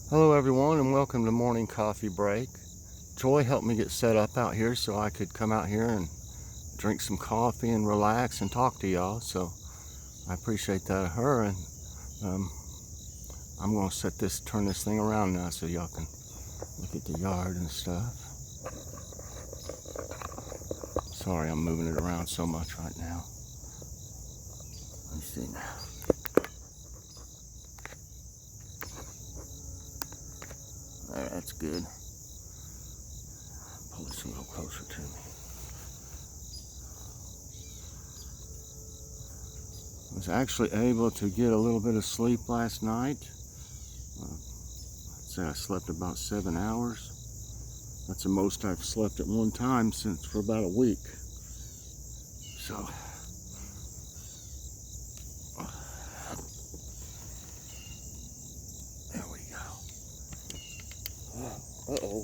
Hello everyone and welcome to Morning Coffee Break. Joy helped me get set up out here so I could come out here and drink some coffee and relax and talk to y'all. So I appreciate that of her, and I'm going to turn this thing around now so y'all can look at the yard and stuff. Sorry, I'm moving it around so much right now. Let me see now. There, that's good. Pull this a little closer to me. I was actually able to get a little bit of sleep last night. I'd say I slept about 7 hours. That's the most I've slept at one time for about a week. So, there we go. Uh-oh.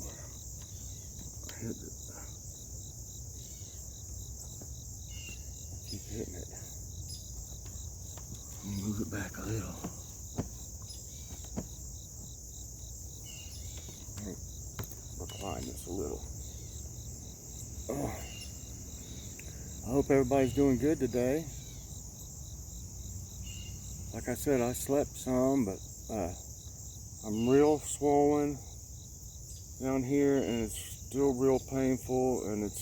Keep hitting it. Let me move it back a little. Recline this a little. Oh. I hope everybody's doing good today. Like I said, I slept some, but I'm real swollen down here, and it's still real painful, and it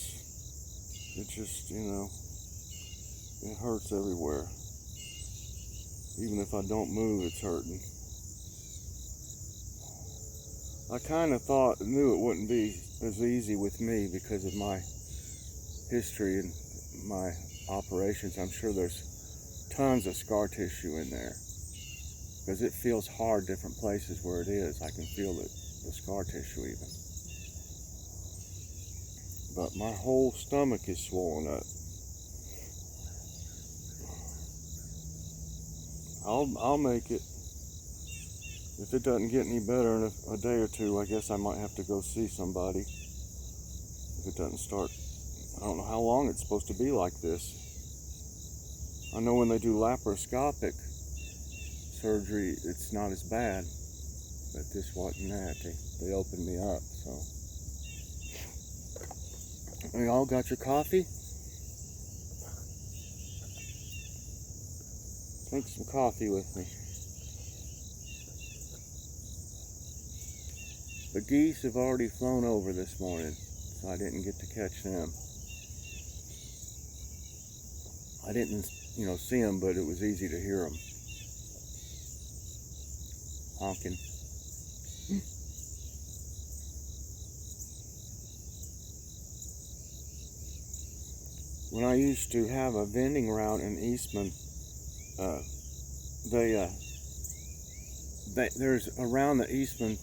just, it hurts everywhere. Even if I don't move, it's hurting. I kind of knew it wouldn't be as easy with me because of my history and my operations. I'm sure there's tons of scar tissue in there because it feels hard different places where it is. I can feel the scar tissue even. But my whole stomach is swollen up. I'll make it. If it doesn't get any better in a day or two, I guess I might have to go see somebody. If it doesn't start, I don't know how long it's supposed to be like this. I know when they do laparoscopic surgery, it's not as bad, but this wasn't that. They opened me up, so. Y'all got your coffee? Drink some coffee with me. The geese have already flown over this morning, so I didn't get to catch them. I didn't, see them, but it was easy to hear them honking. When I used to have a vending route in Eastman, there's around the Eastman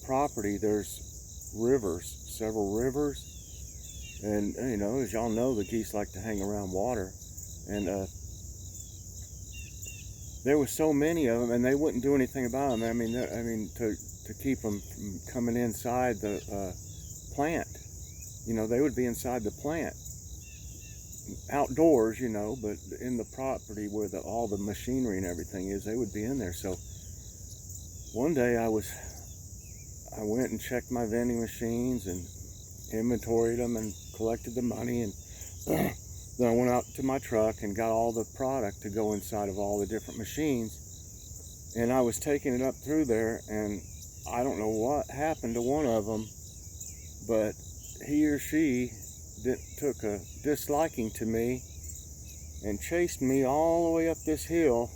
property, there's rivers, several rivers, and as y'all know, the geese like to hang around water, and there were so many of them, and they wouldn't do anything about them. I mean, to keep them from coming inside the plant, they would be inside the plant, outdoors, but in the property where all the machinery and everything is, they would be in there. So one day I went and checked my vending machines and inventoried them and collected the money, and then I went out to my truck and got all the product to go inside of all the different machines, and I was taking it up through there, and I don't know what happened to one of them, but he or she took a disliking to me and chased me all the way up this hill,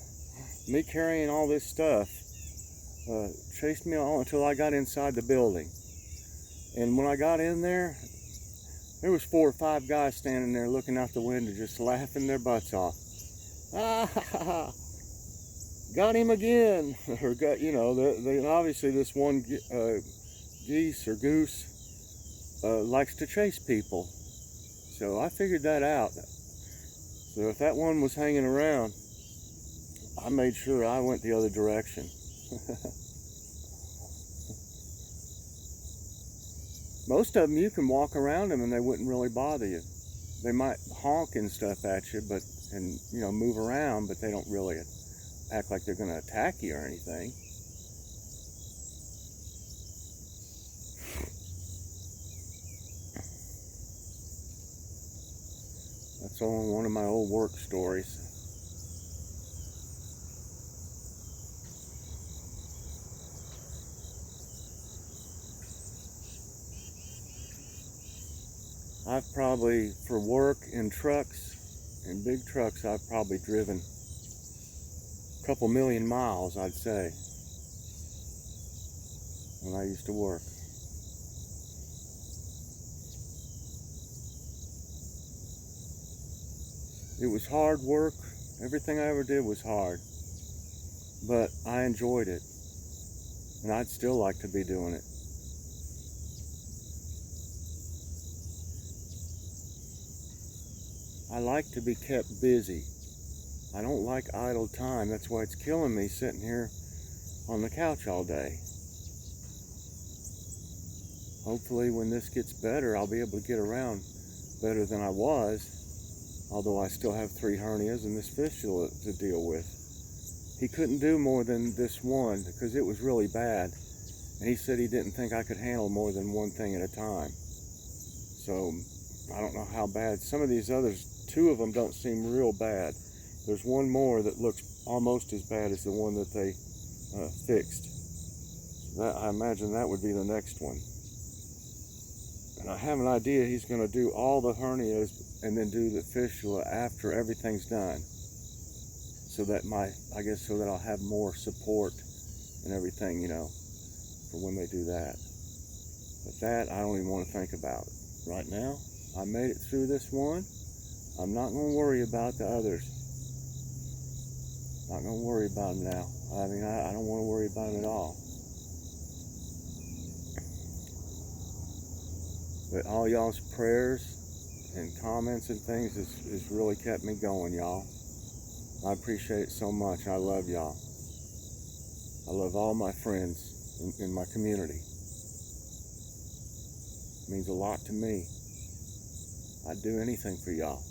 me carrying all this stuff. Chased me all until I got inside the building. And when I got in there was 4 or 5 guys standing there looking out the window, just laughing their butts off. Ah, got him again. Or got, they obviously this one geese or goose likes to chase people. So I figured that out. So if that one was hanging around, I made sure I went the other direction. Most of them, you can walk around them and they wouldn't really bother you. They might honk and stuff at you, and move around, but they don't really act like they're going to attack you or anything. also on one of my old work stories. I've probably, for work in trucks, in big trucks, I've probably driven a couple million miles, I'd say, when I used to work. It was hard work. Everything I ever did was hard. But I enjoyed it. And I'd still like to be doing it. I like to be kept busy. I don't like idle time. That's why it's killing me sitting here on the couch all day. Hopefully when this gets better, I'll be able to get around better than I was, although I still have 3 hernias and this fistula to deal with. He couldn't do more than this one because it was really bad, and he said he didn't think I could handle more than one thing at a time. So I don't know how bad. Some of these others, 2 of them don't seem real bad. There's one more that looks almost as bad as the one that they fixed. I imagine that would be the next one. And I have an idea he's going to do all the hernias and then do the fistula after everything's done. So that so that I'll have more support and everything, for when they do that. But that, I don't even want to think about it. Right now, I made it through this one. I'm not going to worry about the others. Not going to worry about them now. I don't want to worry about them at all. But all y'all's prayers and comments and things has really kept me going, y'all. I appreciate it so much. I love y'all. I love all my friends in my community. It means a lot to me. I'd do anything for y'all.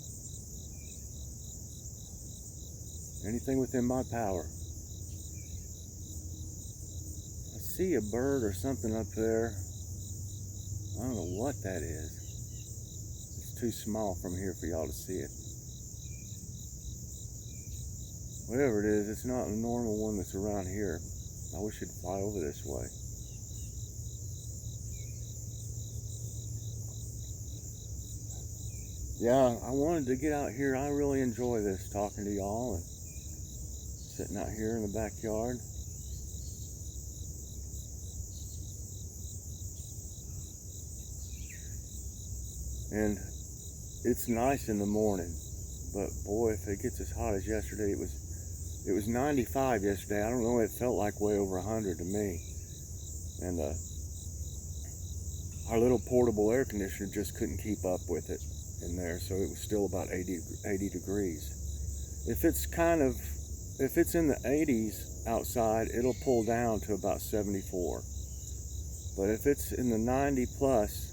Anything within my power. I see a bird or something up there. I don't know what that is. It's too small from here for y'all to see it. Whatever it is, it's not a normal one that's around here. I wish it'd fly over this way. Yeah, I wanted to get out here. I really enjoy this, talking to y'all and sitting out here in the backyard. And it's nice in the morning, but boy, if it gets as hot as yesterday, it was 95 yesterday. I don't know, it felt like way over 100 to me. And our little portable air conditioner just couldn't keep up with it in there, so it was still about 80 degrees. If it's in the 80s outside, it'll pull down to about 74. But if it's in the 90 plus,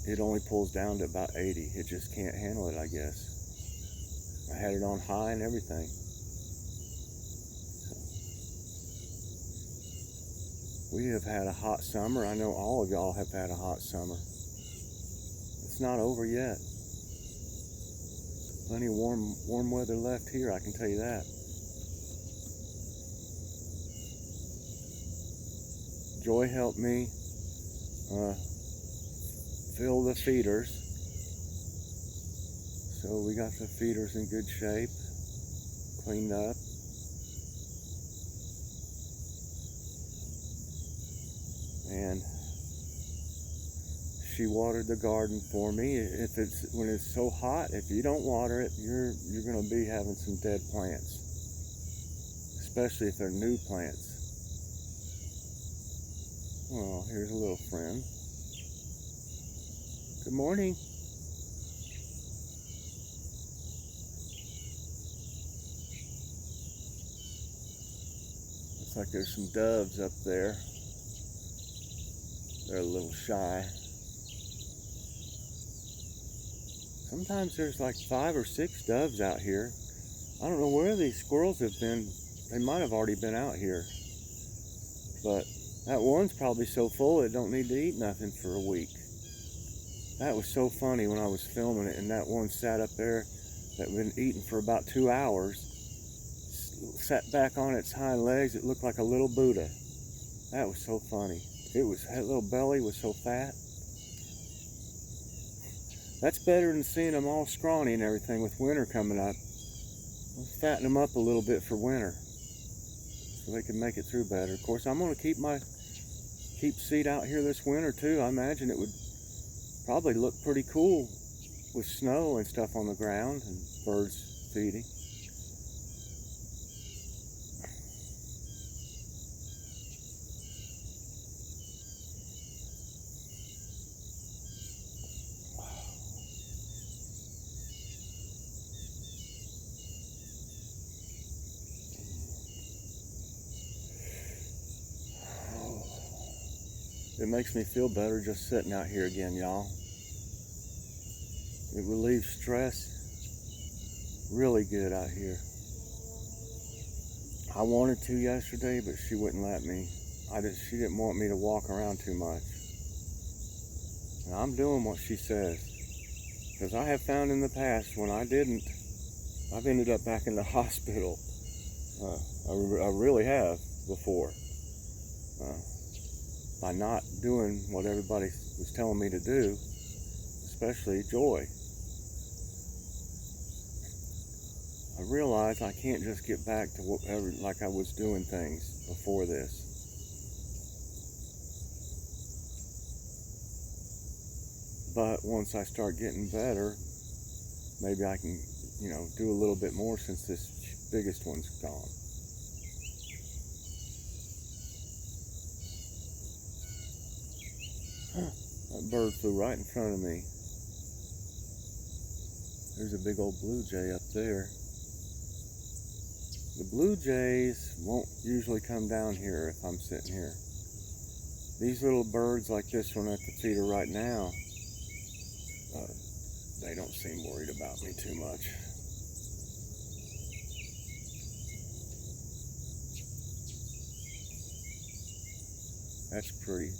it only pulls down to about 80. It just can't handle it, I guess. I had it on high and everything. We have had a hot summer. I know all of y'all have had a hot summer. It's not over yet. Plenty of warm weather left here, I can tell you that. Joy helped me fill the feeders. So we got the feeders in good shape, cleaned up. And she watered the garden for me. When it's so hot, if you don't water it, you're going to be having some dead plants, especially if they're new plants. Oh, here's a little friend. Good morning. Looks like there's some doves up there. They're a little shy. Sometimes there's like 5 or 6 doves out here. I don't know where these squirrels have been. They might have already been out here. But that one's probably so full it don't need to eat nothing for a week. That was so funny when I was filming it, and that one sat up there that had been eating for about 2 hours sat back on its hind legs. It looked like a little Buddha. That was so funny. That little belly was so fat. That's better than seeing them all scrawny and everything with winter coming up. Let's fatten them up a little bit for winter so they can make it through better. Of course, I'm going to keep seed out here this winter too. I imagine it would probably look pretty cool with snow and stuff on the ground and birds feeding. It makes me feel better just sitting out here again, y'all. It relieves stress really good out here. I wanted to yesterday, but she wouldn't let me. She didn't want me to walk around too much. And I'm doing what she says. Because I have found in the past when I didn't, I've ended up back in the hospital. I really have before. By not doing what everybody was telling me to do, especially Joy. I realized I can't just get back to whatever, like I was doing things before this. But once I start getting better, maybe I can, do a little bit more since this biggest one's gone. That bird flew right in front of me. There's a big old blue jay up there. The blue jays won't usually come down here if I'm sitting here. These little birds like this one at the feeder right now, they don't seem worried about me too much. That's pretty.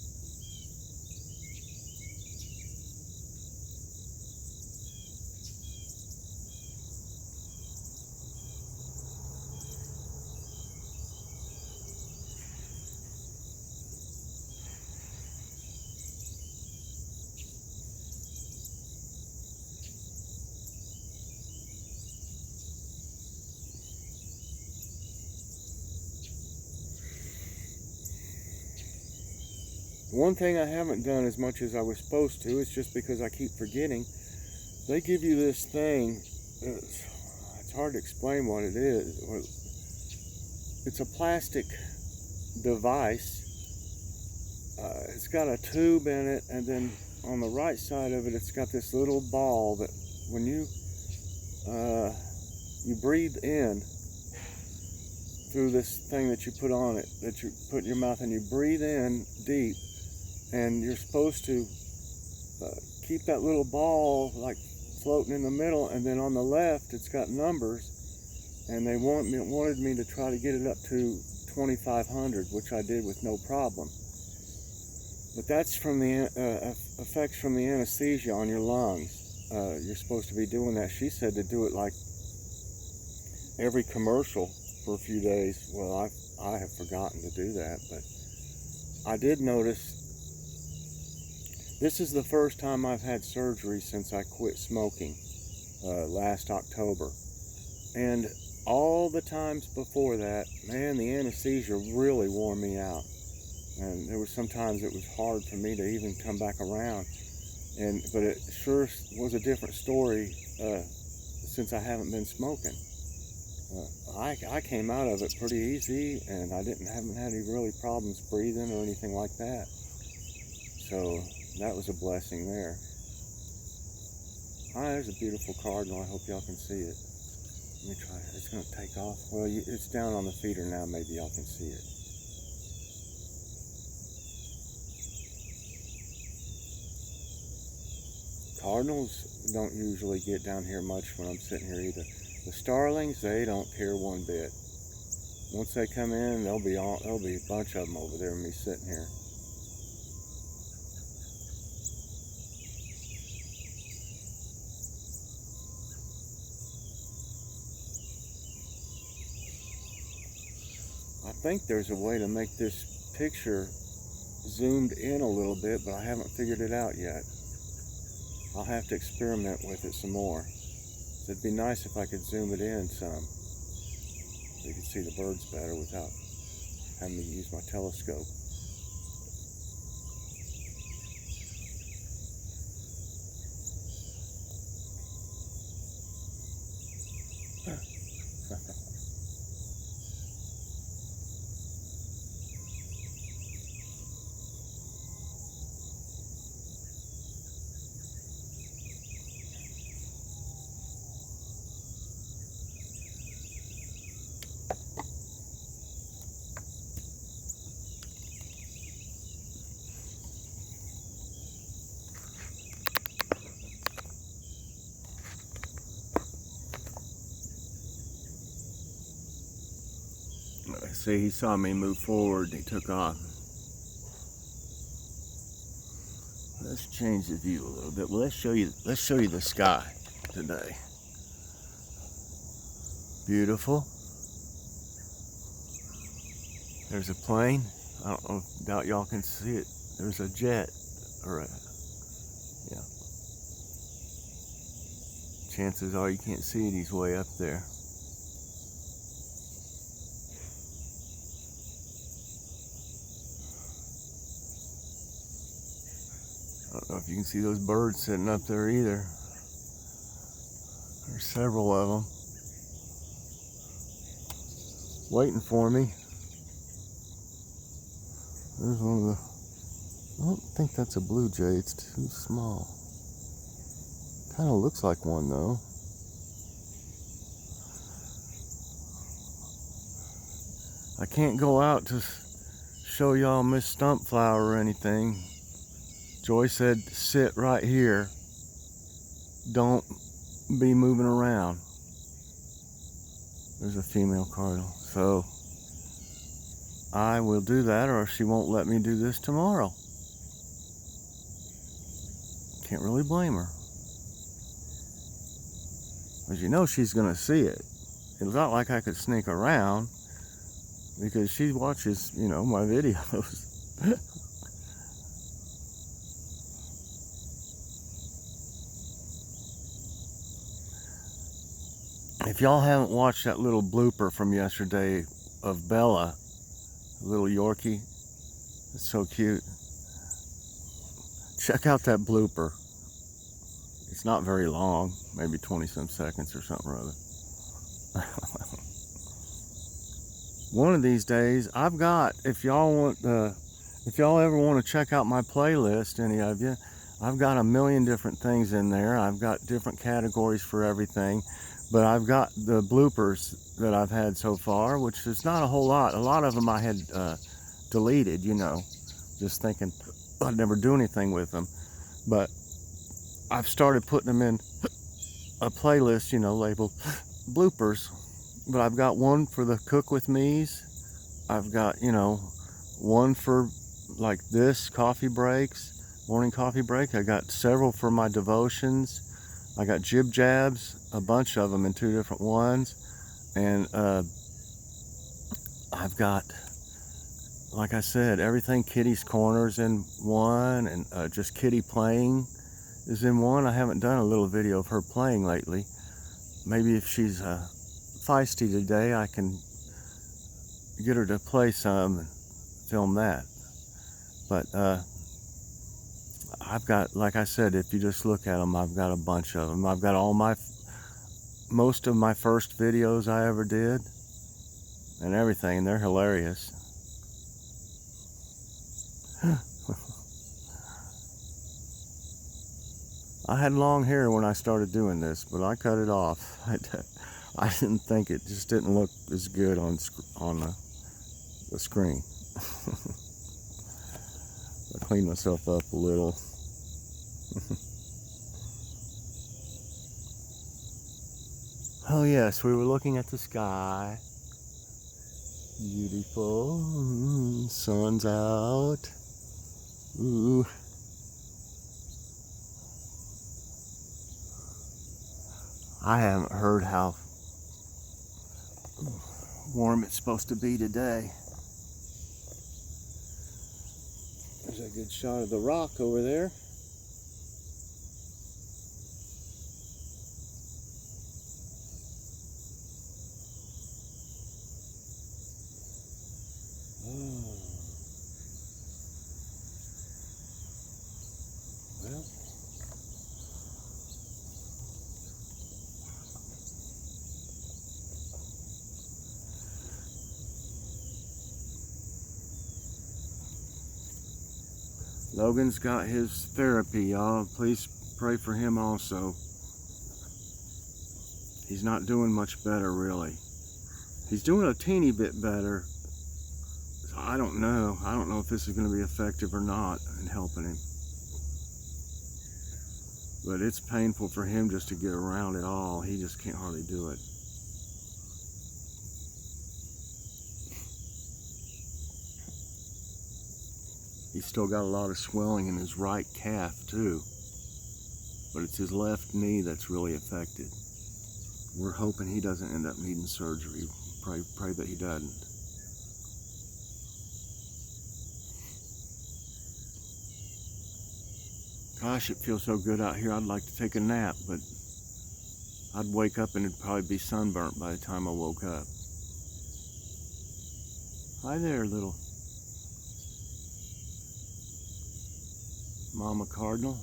One thing I haven't done as much as I was supposed to is just because I keep forgetting. They give you this thing. It's hard to explain what it is. It's a plastic device. It's got a tube in it, and then on the right side of it, it's got this little ball that when you breathe in through this thing that you put on it, that you put in your mouth, and you breathe in deep. And you're supposed to keep that little ball like floating in the middle, and then on the left it's got numbers, and they wanted me to try to get it up to 2,500, which I did with no problem. But that's from the effects from the anesthesia on your lungs. You're supposed to be doing that. She said to do it like every commercial for a few days. Well, I have forgotten to do that, but I did notice. This is the first time I've had surgery since I quit smoking last October. And all the times before that, man, the anesthesia really wore me out. And there were sometimes it was hard for me to even come back around. But it sure was a different story since I haven't been smoking. I came out of it pretty easy, and I haven't had any really problems breathing or anything like that. So that was a blessing there. There's a beautiful cardinal. I hope y'all can see it. Let me try it. It's going to take off. Well, it's down on the feeder now. Maybe y'all can see it. Cardinals don't usually get down here much when I'm sitting here either. The starlings, they don't care one bit. Once they come in, there'll be a bunch of them over there with me sitting here. I think there's a way to make this picture zoomed in a little bit, but I haven't figured it out yet. I'll have to experiment with it some more. So it'd be nice if I could zoom it in some, so you could see the birds better without having to use my telescope. See, he saw me move forward and he took off. Let's change the view a little bit. Well, let's show you the sky today. Beautiful. There's a plane. I don't know, doubt y'all can see it. There's a jet, or a, yeah. Chances are you can't see it, he's way up there. I don't know if you can see those birds sitting up there either. There's several of them waiting for me. There's one of the, I don't think that's a blue jay, it's too small. Kind of looks like one though. I can't go out to show y'all Miss Stumpflower or anything. Joy said sit right here, don't be moving around. There's a female cardinal, so I will do that, or she won't let me do this tomorrow. Can't really blame her, because you know she's gonna see it. It's not like I could sneak around, because she watches, you know, my videos. If y'all haven't watched that little blooper from yesterday of Bella, a little Yorkie, it's so cute. Check out that blooper. It's not very long, maybe 20-some seconds or something or other. One of these days, I've got, if y'all ever want to check out my playlist, any of you, I've got a million different things in there. I've got different categories for everything. But I've got the bloopers that I've had so far, which is not a whole lot. A lot of them I had deleted, you know, just thinking I'd never do anything with them. But I've started putting them in a playlist, you know, labeled bloopers. But I've got one for the cook with me's. I've got, you know, one for like this, coffee breaks, morning coffee break. I got several for my devotions. I got jib jabs, a bunch of them in 2 different ones, and I've got, like I said, everything. Kitty's Corners in one, and just Kitty playing is in one. I haven't done a little video of her playing lately. Maybe if she's feisty today, I can get her to play some and film that. But I've got, like I said, if you just look at them, I've got a bunch of them. I've got most of my first videos I ever did and everything, and they're hilarious. I had long hair when I started doing this, but I cut it off. I didn't think it just didn't look as good on the screen. I cleaned myself up a little. Oh yes, we were looking at the sky. Beautiful. Sun's out. Ooh. I haven't heard how warm it's supposed to be today. There's a good shot of the rock over there. Oh. Well. Logan's got his therapy, y'all. Please pray for him also. He's not doing much better, really. He's doing a teeny bit better. So I don't know. I don't know if this is going to be effective or not in helping him. But it's painful for him just to get around at all. He just can't hardly do it. He's still got a lot of swelling in his right calf too, but it's his left knee that's really affected. We're hoping he doesn't end up needing surgery. Pray that he doesn't. Gosh, it feels so good out here. I'd like to take a nap, but I'd wake up and it'd probably be sunburnt by the time I woke up. Hi there, little Mama Cardinal.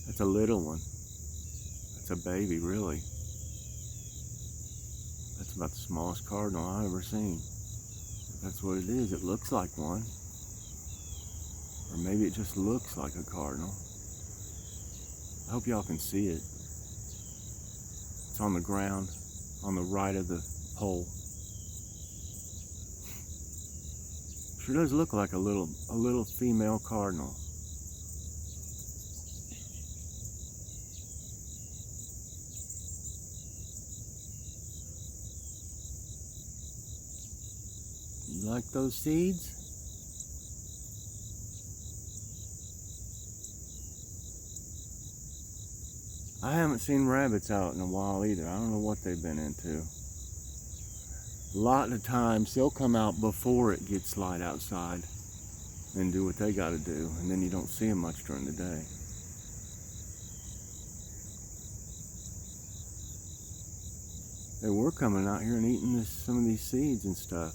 That's a little one. That's a baby, really. That's about the smallest cardinal I've ever seen. That's what it is. It looks like one. Or maybe it just looks like a cardinal. I hope y'all can see it. It's on the ground, on the right of the pole. Sure does look like a little female cardinal. You like those seeds? I haven't seen rabbits out in a while either. I don't know what they've been into. A lot of times they'll come out before it gets light outside and do what they got to do, and then you don't see them much during the day. They were coming out here and eating some of these seeds and stuff.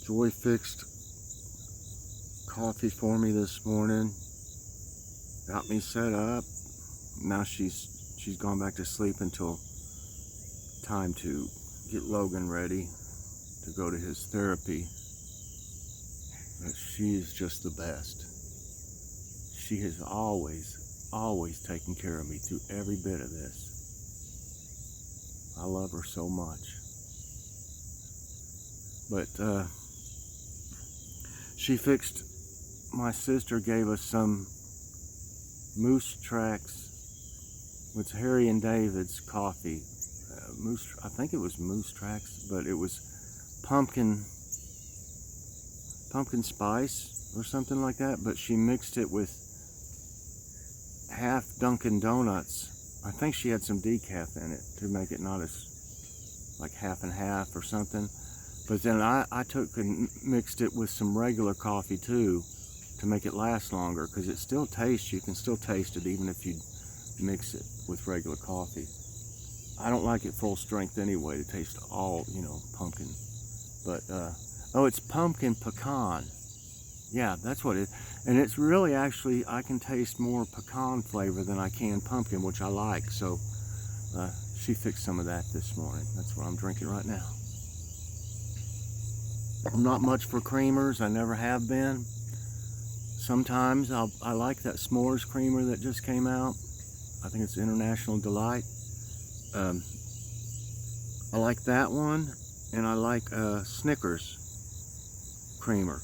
Joy fixed coffee for me this morning, got me set up. Now she's gone back to sleep until time to get Logan ready to go to his therapy. But she is just the best. She has always taken care of me through every bit of this. I love her so much. But she fixed, my sister gave us some Moose Tracks, it's Harry and David's coffee. I think it was Moose Tracks, but it was pumpkin spice or something like that, but she mixed it with half Dunkin' Donuts. I think she had some decaf in it to make it not as like half and half or something. But then I took and mixed it with some regular coffee too to make it last longer, because it still tastes, you can still taste it even if you mix it with regular coffee. I don't like it full strength anyway to taste all, pumpkin. But, oh, it's pumpkin pecan. Yeah, that's what it is. And it's really actually, I can taste more pecan flavor than I can pumpkin, which I like. So she fixed some of that this morning. That's what I'm drinking right now. I'm not much for creamers. I never have been. Sometimes I like that s'mores creamer that just came out. I think it's International Delight. I like that one, and I like Snickers creamer.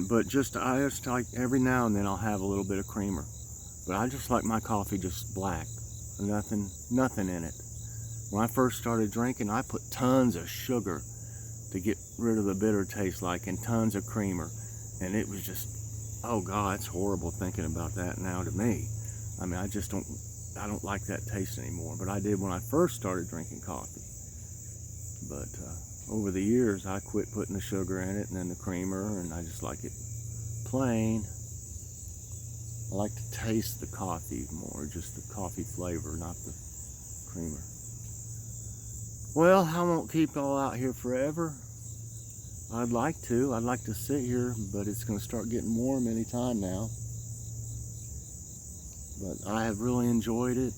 But I just like every now and then I'll have a little bit of creamer. But I just like my coffee just black, nothing in it. When I first started drinking, I put tons of sugar to get rid of the bitter taste, and tons of creamer. And it was just, oh God, it's horrible thinking about that now to me. I mean, I don't like that taste anymore, but I did when I first started drinking coffee. But over the years, I quit putting the sugar in it and then the creamer, and I just like it plain. I like to taste the coffee more, just the coffee flavor, not the creamer. Well, I won't keep y'all out here forever. I'd like to sit here, but it's going to start getting warm any time now. But I have really enjoyed it.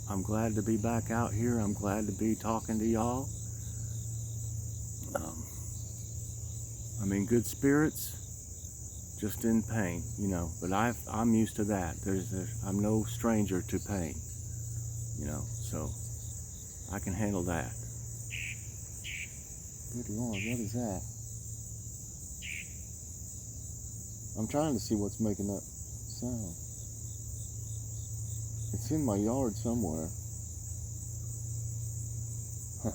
I'm glad to be back out here. I'm glad to be talking to y'all. I'm in good spirits, just in pain, but I'm used to that. I'm no stranger to pain, so I can handle that. Good Lord, what is that? I'm trying to see what's making that sound. It's in my yard somewhere. Huh.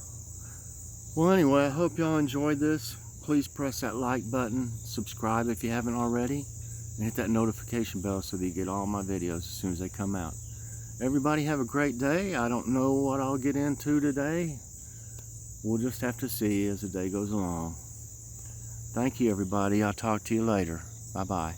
Well, anyway, I hope y'all enjoyed this. Please press that like button, subscribe if you haven't already, and hit that notification bell so that you get all my videos as soon as they come out. Everybody have a great day. I don't know what I'll get into today. We'll just have to see as the day goes along. Thank you, everybody. I'll talk to you later. Bye-bye.